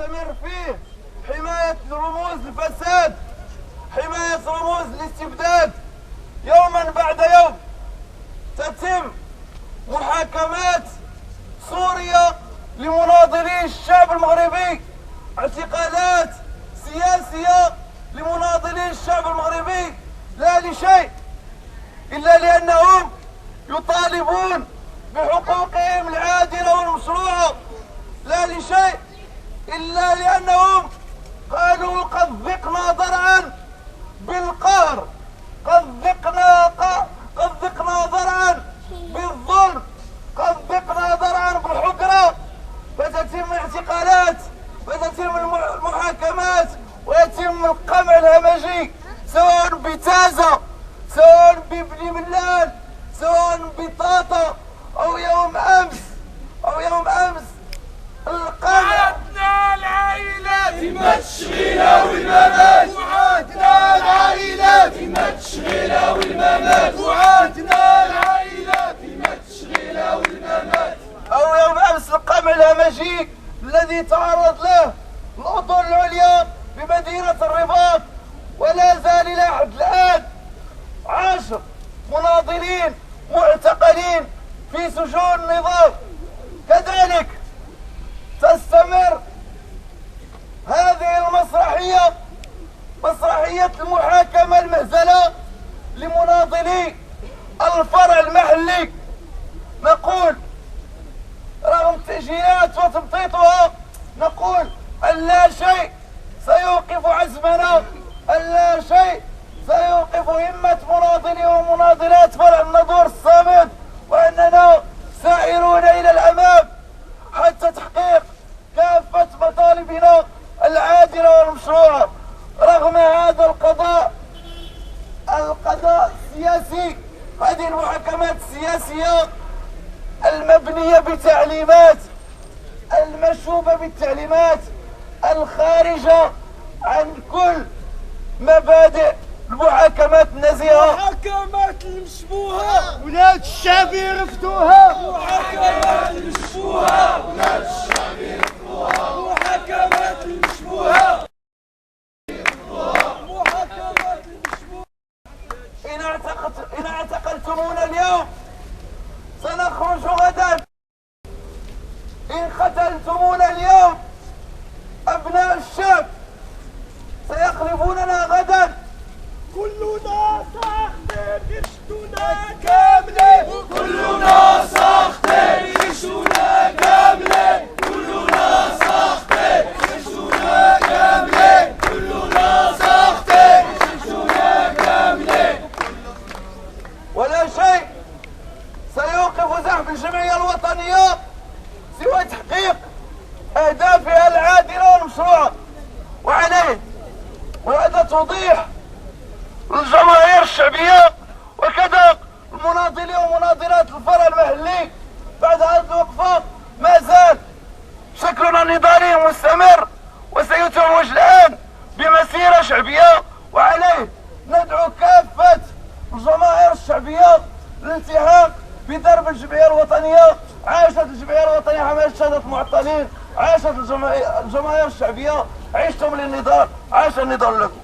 نستمر فيه حماية رموز الفساد، حماية رموز الاستبداد. يوما بعد يوم تتم محاكمات سوريا لمناضلي الشعب المغربي، اعتقالات سياسية لمناضلي الشعب المغربي، لا لشيء إلا لأنهم يطالبون بحقوقهم العادلة والمشروعة، لا لشيء إلا لأنهم قالوا قد ذقنا ضرعا بالقهر، قد ذقنا ضرعا بالظلم، قد ذقنا ضرعا بالحقرة. فتتم الاعتقالات وتتم المحاكمات ويتم القمع الهمجي، سواء بتازة، سواء ببني ملال، سواء بطاطا، أو يوم أمس القمع. وعدنا العائلات ما تشغيلها والممات، وعدنا العائلات ما تشغيلها والممات، وعدنا العائلات ما تشغيلها والممات. أو يوم أمس القمع الهمجي الذي تعرض له الأطر العليا بمدينة الرباط، ولا زال إلى حد الآن 10 مناضلين معتقلين في سجون النظام. كذلك تستمر هذه المسرحية، مسرحية المحاكمة المهزلة لمناضلي الفرع المحلي. نقول رغم التأجيلات وتمطيطها، نقول أن لا شيء سيوقف عزمنا، أن لا شيء سيوقف همة مناضلي ومناضلات فرع النضور الصامد، وأننا سائرون إلى الأمام حتى تحقيق كافة مطالبنا العادلة والمشروعة. رغم هذا القضاء السياسي، هذه المحاكمات السياسية المبنية بتعليمات، المشوبة بالتعليمات الخارجة عن كل مبادئ المحاكمات النزيهة، محاكمات المشبوهة ولاد الشعب يرفضوها، محاكمات المشبوهة ولاد الشعب يرفضوها، محاكمات المشبوهة، محاكمات المشبوهة. إن اعتقلتمونا اليوم سنخرج غدا، إن قتلتمونا اليوم أبناء الشعب سيخلفوننا غدا. كلنا ساخطين يشتونا كاملين، كلنا ساخطين يشتونا كاملين، كلنا ساخطين يشتونا كاملين، كلنا ساخطين يشتونا كاملين. ولا شيء سيوقف زحف الجمعية الوطنية سوى تحقيق أهدافها العادلة والمشروعة. وعليه وهذا توضيح للجماهير الشعبية وكذا المناضلين ومناضلات الفرع المحلي، بعد هذه الوقفة ما زال شكلنا النضالي مستمر وسيتوج الآن بمسيرة شعبية. وعليه ندعو كافة الجماهير الشعبية للالتحاق بدرب الجمعية الوطنية. عاشت الجمعية الوطنية حماية شهادة المعطلين، عاشت الجماهير الشعبية، عشتم للنضال، عاش النضال لكم.